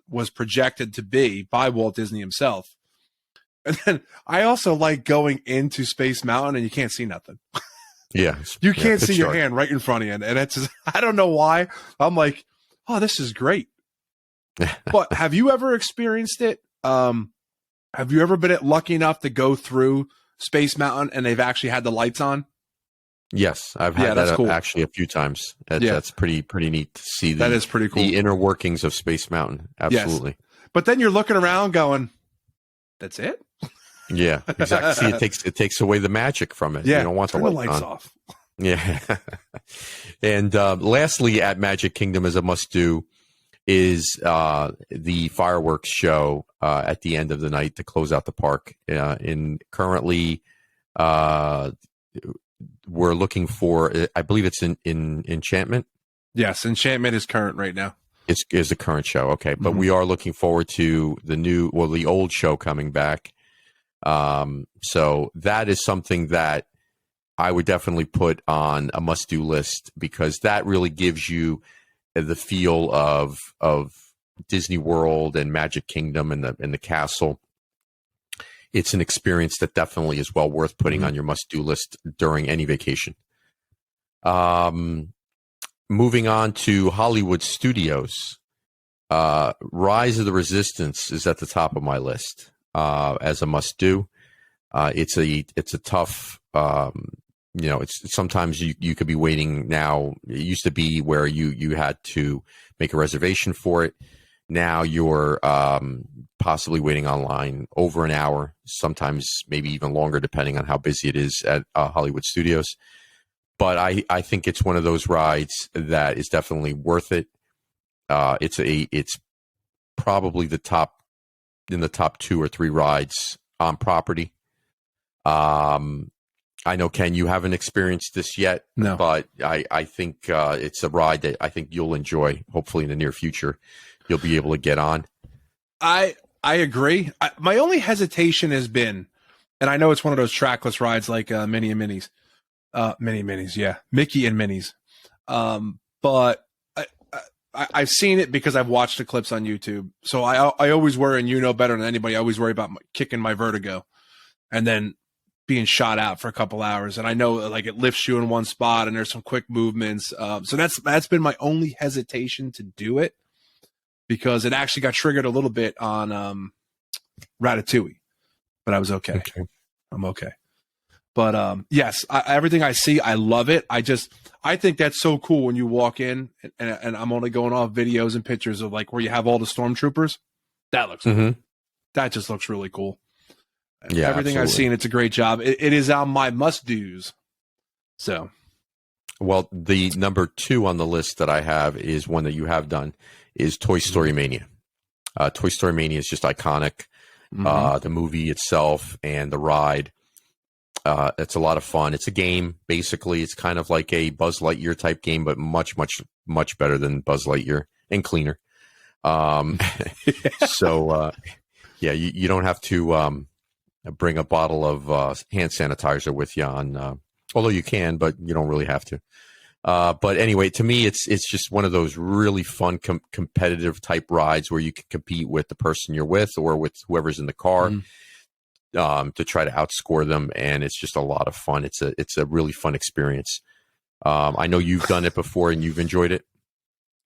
[SPEAKER 1] was projected to be by Walt Disney himself. And then I also like going into Space Mountain and you can't see nothing.
[SPEAKER 2] Yeah.
[SPEAKER 1] You can't see your hand right in front of you. And it's just, I don't know why. I'm like, oh, this is great. But have you ever experienced it? Have you ever been lucky enough to go through Space Mountain and they've actually had the lights on?
[SPEAKER 2] Yes, I've had that cool. Actually a few times. That's pretty neat to see. That is pretty cool. The inner workings of Space Mountain. Absolutely.
[SPEAKER 1] Yes. But then you're looking around going, that's it?
[SPEAKER 2] Yeah, exactly. See, it takes away the magic from it.
[SPEAKER 1] Yeah,
[SPEAKER 2] you don't want
[SPEAKER 1] turn the lights off.
[SPEAKER 2] Yeah. And lastly, at Magic Kingdom as a must-do is the fireworks show at the end of the night to close out the park. Currently, we're looking for, I believe it's in Enchantment.
[SPEAKER 1] Yes, Enchantment is current right now.
[SPEAKER 2] Is the current show. Okay. But we are looking forward to the old show coming back. So that is something that I would definitely put on a must-do list because that really gives you the feel of Disney World and Magic Kingdom and the castle. It's an experience that definitely is well worth putting on your must-do list during any vacation. Moving on to Hollywood Studios, Rise of the Resistance is at the top of my list as a must-do. It's a tough, it's sometimes you could be waiting now. It used to be where you had to make a reservation for it. Now you're possibly waiting online over an hour, sometimes maybe even longer, depending on how busy it is at Hollywood Studios. But I think it's one of those rides that is definitely worth it. It's probably in the top 2 or 3 rides on property. I know, Ken, you haven't experienced this yet,
[SPEAKER 1] No.
[SPEAKER 2] But I think it's a ride that I think you'll enjoy. Hopefully, in the near future, you'll be able to get on.
[SPEAKER 1] I agree. My only hesitation has been, and I know it's one of those trackless rides like Minnie and Minnie's, yeah, Mickey and Minnie's. But I've seen it because I've watched the clips on YouTube. So I always worry, and you know better than anybody, I always worry about kicking my vertigo and then being shot out for a couple hours. And I know like it lifts you in one spot and there's some quick movements. So that's been my only hesitation to do it, because it actually got triggered a little bit on Ratatouille, but I was okay. I'm okay. But yes, everything I see, I love it. I think that's so cool when you walk in, and I'm only going off videos and pictures of like where you have all the stormtroopers. That looks cool. That just looks really cool. Yeah, everything absolutely. I've seen, it's a great job. It is on my must-dos. So,
[SPEAKER 2] well, the number 2 on the list that I have is one that you have done, is Toy Story Mania. Toy Story Mania is just iconic. The movie itself and the ride. It's a lot of fun. It's a game, basically. It's kind of like a Buzz Lightyear type game, but much, much, much better than Buzz Lightyear and cleaner. So, yeah, you don't have to bring a bottle of hand sanitizer with you on, although you can, but you don't really have to. But anyway, to me, it's just one of those really fun competitive type rides where you can compete with the person you're with or with whoever's in the car to try to outscore them, and it's just a lot of fun. It's a really fun experience. I know you've done it before and you've enjoyed it.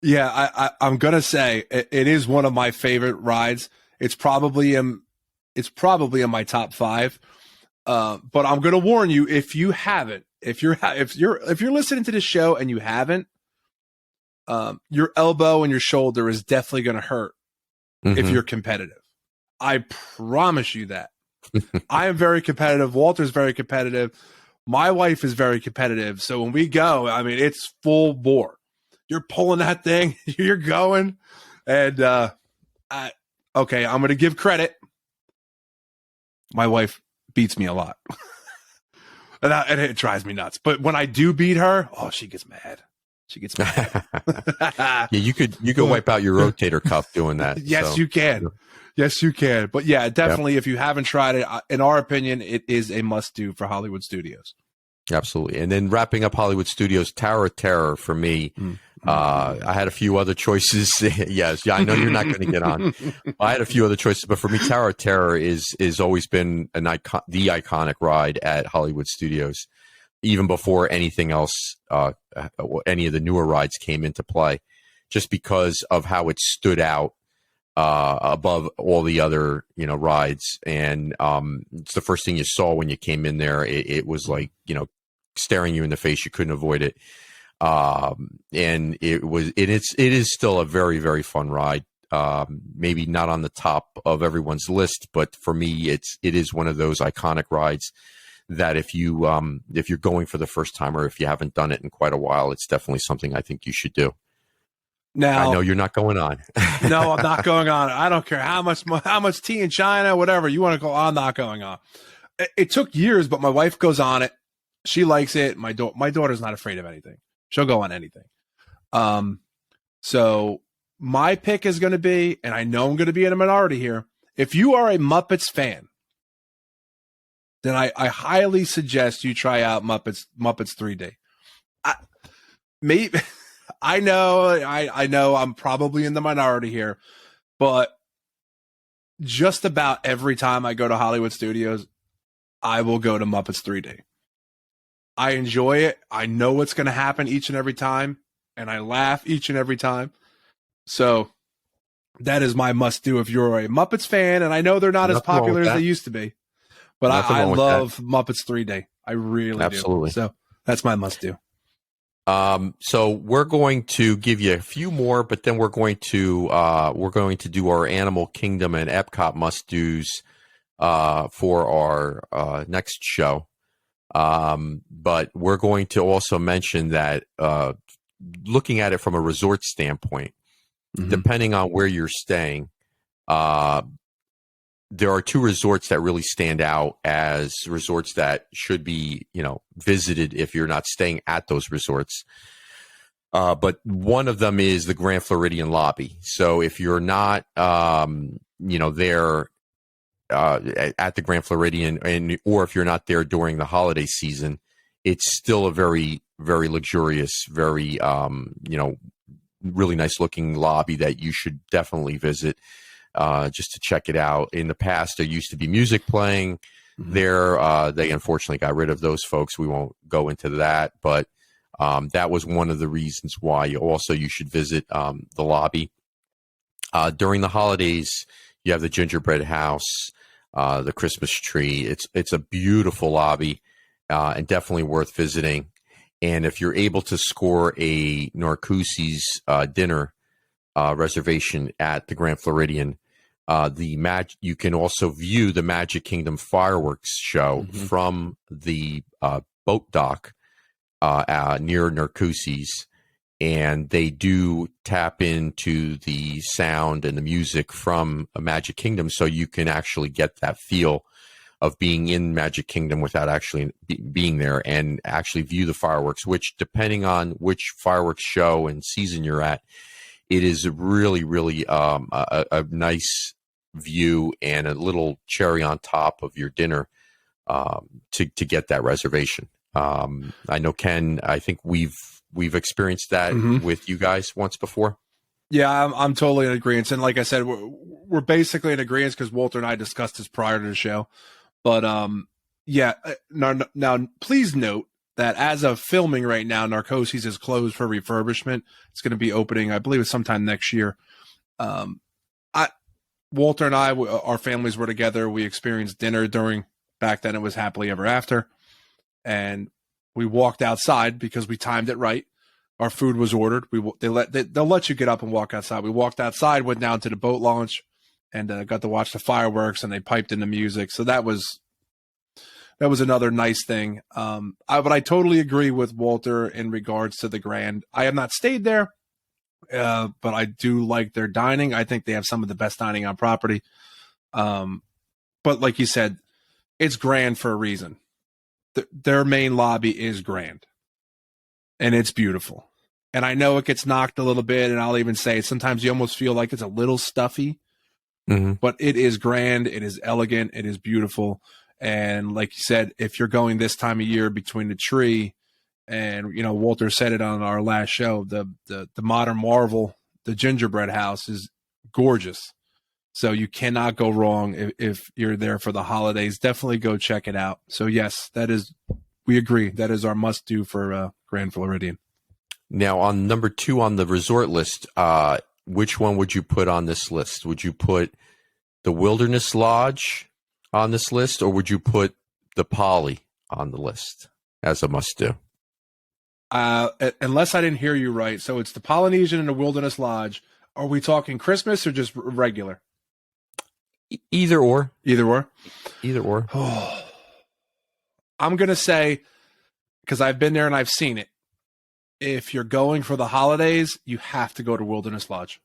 [SPEAKER 1] Yeah, I'm gonna say it is one of my favorite rides. It's probably in my top 5. But I'm gonna warn you, if you haven't, if you're listening to this show and you haven't, your elbow and your shoulder is definitely gonna hurt if you're competitive. I promise you that. I am very competitive. Walter's very competitive. My wife is very competitive. So when we go, I mean, it's full bore. You're pulling that thing, you're going, and okay, I'm gonna give credit. My wife beats me a lot. and it drives me nuts. But when I do beat her, oh, she gets mad.
[SPEAKER 2] Yeah, you could wipe out your rotator cuff doing that.
[SPEAKER 1] Yes,
[SPEAKER 2] so.
[SPEAKER 1] you can. Yes, you can. But yeah, definitely, if you haven't tried it, in our opinion, it is a must-do for Hollywood Studios.
[SPEAKER 2] Absolutely. And then wrapping up Hollywood Studios, Tower of Terror for me. I had a few other choices. Yes, I know you're not going to get on. I had a few other choices, but for me, Tower of Terror is always been the iconic ride at Hollywood Studios, even before anything else, any of the newer rides came into play, just because of how it stood out above all the other rides. And it's the first thing you saw when you came in there. It was like staring you in the face. You couldn't avoid it. And it is still a very, very fun ride. Maybe not on the top of everyone's list, but for me, it is one of those iconic rides that if you're going for the first time, or if you haven't done it in quite a while, it's definitely something I think you should do. Now, I know you're not going on.
[SPEAKER 1] No, I'm not going on. I don't care how much tea in China, whatever you want to go. I'm not going on. It took years, but my wife goes on it. She likes it. My daughter's not afraid of anything. She'll go on anything. So my pick is going to be, and I know I'm going to be in a minority here, if you are a Muppets fan, then I highly suggest you try out Muppets 3D. I know I'm probably in the minority here, but just about every time I go to Hollywood Studios, I will go to Muppets 3D. I enjoy it. I know what's going to happen each and every time, and I laugh each and every time. So that is my must-do if you're a Muppets fan, and I know they're not as popular as they used to be, but I love Muppets 3D. I really
[SPEAKER 2] do. So
[SPEAKER 1] that's my must-do.
[SPEAKER 2] So we're going to give you a few more, but then we're going to do our Animal Kingdom and Epcot must-dos for our next show. But we're going to also mention that looking at it from a resort standpoint, depending on where you're staying, there are two resorts that really stand out as resorts that should be, visited if you're not staying at those resorts. But one of them is the Grand Floridian lobby. So if you're not, there at the Grand Floridian, or if you're not there during the holiday season, it's still a very, very luxurious, very, really nice looking lobby that you should definitely visit. Just to check it out. In the past, there used to be music playing there. They unfortunately got rid of those folks. We won't go into that, but that was one of the reasons why you should visit the lobby. During the holidays, you have the gingerbread house, the Christmas tree. It's a beautiful lobby and definitely worth visiting. And if you're able to score a Narcoossee's dinner reservation at the Grand Floridian, you can also view the Magic Kingdom fireworks show from the boat dock near Narcoossee's, and they do tap into the sound and the music from a Magic Kingdom, so you can actually get that feel of being in Magic Kingdom without actually being there, and actually view the fireworks, which, depending on which fireworks show and season you're at, it is really, really a nice view and a little cherry on top of your dinner to get that reservation. I know, Ken, I think we've experienced that with you guys once before.
[SPEAKER 1] Yeah, I'm totally in agreement. And like I said, we're basically in agreement because Walter and I discussed this prior to the show. But now please note that as of filming right now, Narcoossee's is closed for refurbishment. It's going to be opening, I believe it's sometime next year. Walter and I, our families were together. We experienced dinner back then it was Happily Ever After. And we walked outside because we timed it right. Our food was ordered. They'll let you get up and walk outside. We walked outside, went down to the boat launch, and got to watch the fireworks, and they piped in the music. So that was another nice thing. But I totally agree with Walter in regards to the Grand. I have not stayed there, but I do like their dining. I think they have some of the best dining on property. But like you said, it's grand for a reason. Their main lobby is grand, and it's beautiful. And I know it gets knocked a little bit, and I'll even say sometimes you almost feel like it's a little stuffy, but it is grand. It is elegant. It is beautiful. And like you said, if you're going this time of year between the tree and, Walter said it on our last show, the modern marvel, the gingerbread house, is gorgeous. So you cannot go wrong if you're there for the holidays. Definitely go check it out. So yes, we agree. That is our must do for Grand Floridian.
[SPEAKER 2] Now, on number 2 on the resort list, which one would you put on this list? Would you put the Wilderness Lodge on this list, or would you put the Poly on the list as a must do?
[SPEAKER 1] Unless I didn't hear you right. So it's the Polynesian and the Wilderness Lodge. Are we talking Christmas or just regular?
[SPEAKER 2] Either or.
[SPEAKER 1] Either or.
[SPEAKER 2] Either or.
[SPEAKER 1] I'm going to say, because I've been there and I've seen it, if you're going for the holidays, you have to go to Wilderness Lodge,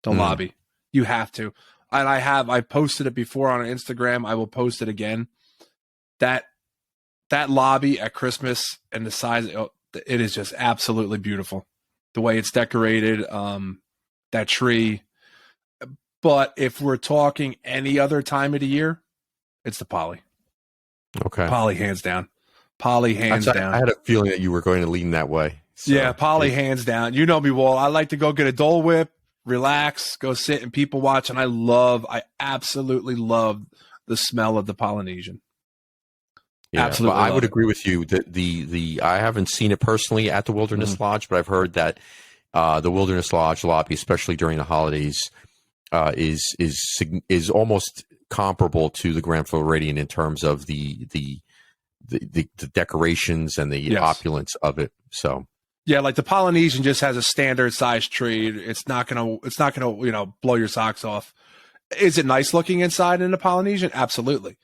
[SPEAKER 1] the lobby. You have to. And I posted it before on Instagram. I will post it again. That lobby at Christmas and the size, it is just absolutely beautiful. The way it's decorated, that tree. But if we're talking any other time of the year, it's the Poly.
[SPEAKER 2] Okay.
[SPEAKER 1] Poly hands down. Poly hands down.
[SPEAKER 2] I had a feeling that you were going to lean that way. So,
[SPEAKER 1] yeah, Poly hands down. You know me, Walt. I like to go get a Dole Whip, relax, go sit and people watch, and I absolutely love the smell of the Polynesian.
[SPEAKER 2] Yeah,
[SPEAKER 1] absolutely.
[SPEAKER 2] I would agree with you that the I haven't seen it personally at the Wilderness Lodge, but I've heard that the Wilderness Lodge lobby, especially during the holidays, is almost comparable to the Grand Floridian in terms of the decorations and the opulence of it. So
[SPEAKER 1] Yeah, like the Polynesian just has a standard size tree. It's not gonna blow your socks off. Is it nice looking inside in the Polynesian? Absolutely.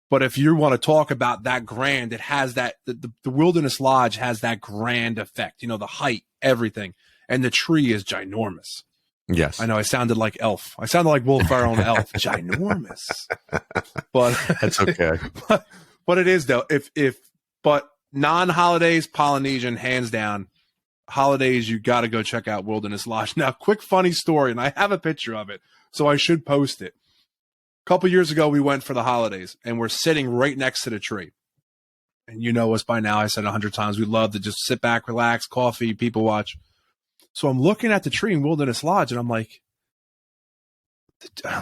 [SPEAKER 1] But if you want to talk about that grand, it has that the Wilderness Lodge has that grand effect. The height, everything, and the tree is ginormous.
[SPEAKER 2] Yes,
[SPEAKER 1] I know. I sounded like Elf. I sounded like Will Ferrell and Elf. Ginormous. But
[SPEAKER 2] that's okay.
[SPEAKER 1] But it is though. But non-holidays, Polynesian, hands down. Holidays, you got to go check out Wilderness Lodge. Now, quick funny story, and I have a picture of it, so I should post it. A couple years ago, we went for the holidays, and we're sitting right next to the tree. And you know us by now. I said 100 times, we love to just sit back, relax, coffee, people watch. So I'm looking at the tree in Wilderness Lodge, and I'm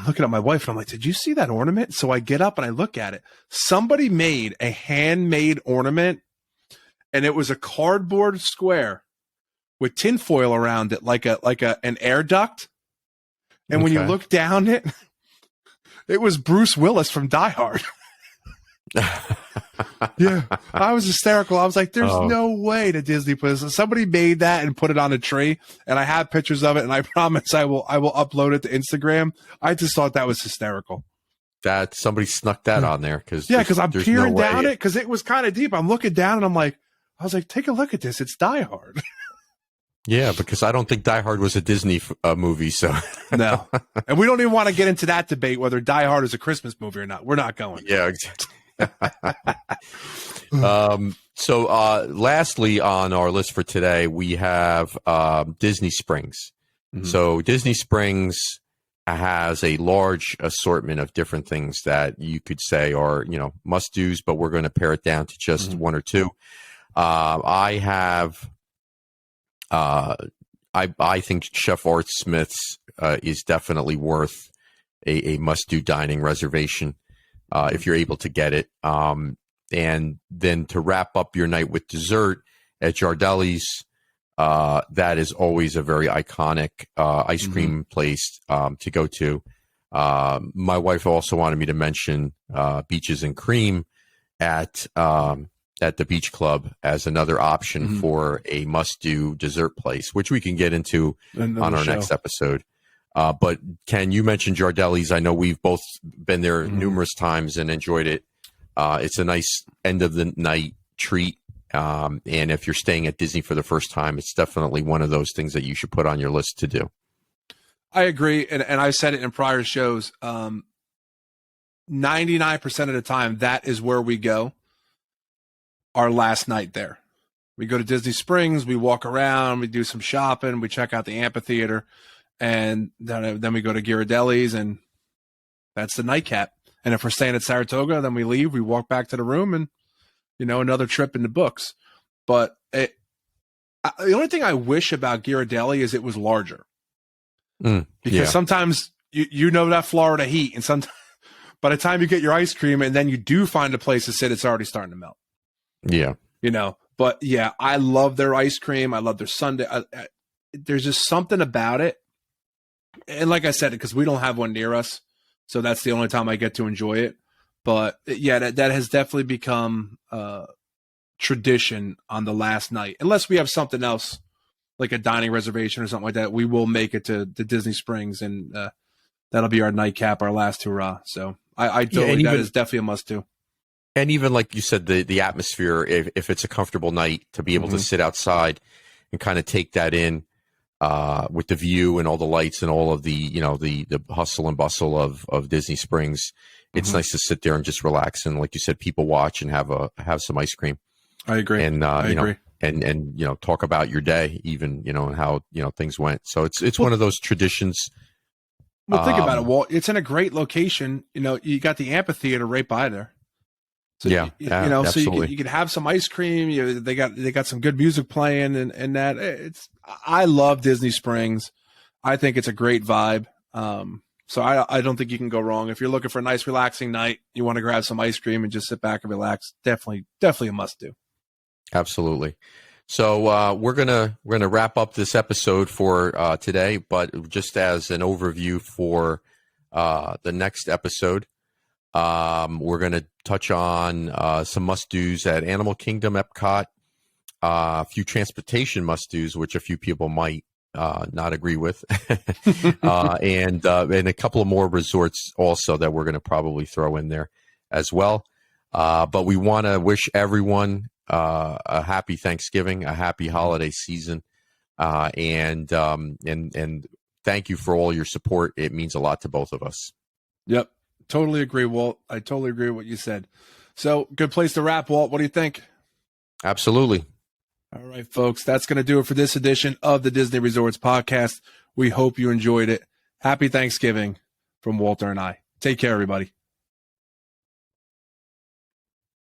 [SPEAKER 1] looking at my wife, and I'm like, did you see that ornament? So I get up and I look at it. Somebody made a handmade ornament, and it was a cardboard square with tinfoil around it, like an air duct. And when you look down it, it was Bruce Willis from Die Hard. Yeah, I was hysterical. I was like, there's no way that Disney put this. Somebody made that and put it on a tree, and I have pictures of it, and I promise I will upload it to Instagram. I just thought that was hysterical.
[SPEAKER 2] That somebody snuck that on there because
[SPEAKER 1] I'm peering down it because it was kind of deep. I'm looking down and I was like, take a look at this. It's Die Hard.
[SPEAKER 2] Yeah, because I don't think Die Hard was a Disney movie, so
[SPEAKER 1] no. And we don't even want to get into that debate whether Die Hard is a Christmas movie or not. We're not going.
[SPEAKER 2] Yeah, exactly. So lastly on our list for today, we have Disney Springs. Mm-hmm. So Disney Springs has a large assortment of different things that you could say are, must-dos, but we're going to pare it down to just one or two. I have... I think Chef Art Smith's is definitely worth a must-do dining reservation if you're able to get it. And then to wrap up your night with dessert at Jardelli's, that is always a very iconic ice cream place to go to. My wife also wanted me to mention Beaches and Cream at the Beach Club as another option for a must-do dessert place, which we can get into on our next episode. But Ken, you mentioned Jardelli's. I know we've both been there numerous times and enjoyed it. It's a nice end of the night treat. And if you're staying at Disney for the first time, it's definitely one of those things that you should put on your list to do.
[SPEAKER 1] I agree. And I've said it in prior shows. 99% of the time, that is where we go our last night there. We go to Disney Springs, we walk around, we do some shopping, we check out the amphitheater, and then we go to Ghirardelli's, and that's the nightcap. And if we're staying at Saratoga, then we leave, we walk back to the room, and another trip in the books. But the only thing I wish about Ghirardelli is it was larger, because sometimes that Florida heat, and sometimes by the time you get your ice cream and then you do find a place to sit, it's already starting to melt.
[SPEAKER 2] Yeah.
[SPEAKER 1] But yeah, I love their ice cream. I love their sundae. There's just something about it. And like I said, because we don't have one near us, so that's the only time I get to enjoy it. But yeah, that has definitely become tradition on the last night. Unless we have something else, like a dining reservation or something like that, we will make it to Disney Springs, and that'll be our nightcap, our last hurrah. So that is definitely a must-do.
[SPEAKER 2] And even like you said, the atmosphere, if it's a comfortable night, to be able to sit outside and kind of take that in with the view and all the lights and all of the, the hustle and bustle of Disney Springs, it's nice to sit there and just relax. And like you said, people watch and have some ice cream.
[SPEAKER 1] I agree.
[SPEAKER 2] And,
[SPEAKER 1] I agree.
[SPEAKER 2] And talk about your day even, and how, things went. So it's one of those traditions.
[SPEAKER 1] Well, think about it, Walt. It's in a great location. You got the amphitheater right by there. So,
[SPEAKER 2] absolutely.
[SPEAKER 1] So you could have some ice cream. They got some good music playing, and that I love Disney Springs. I think it's a great vibe. So I don't think you can go wrong if you're looking for a nice, relaxing night. You want to grab some ice cream and just sit back and relax. Definitely a must do.
[SPEAKER 2] Absolutely. So we're gonna wrap up this episode for today, but just as an overview for the next episode. We're going to touch on some must-dos at Animal Kingdom, Epcot, a few transportation must-dos, which a few people might not agree with, and a couple of more resorts also that we're going to probably throw in there as well. But we want to wish everyone a happy Thanksgiving, a happy holiday season, and thank you for all your support. It means a lot to both of us.
[SPEAKER 1] Yep. Totally agree, Walt. I totally agree with what you said. So good place to wrap, Walt. What do you think?
[SPEAKER 2] Absolutely.
[SPEAKER 1] All right, folks, that's going to do it for this edition of the Disney Resorts podcast. We hope you enjoyed it. Happy Thanksgiving from Walter and I. Take care, everybody.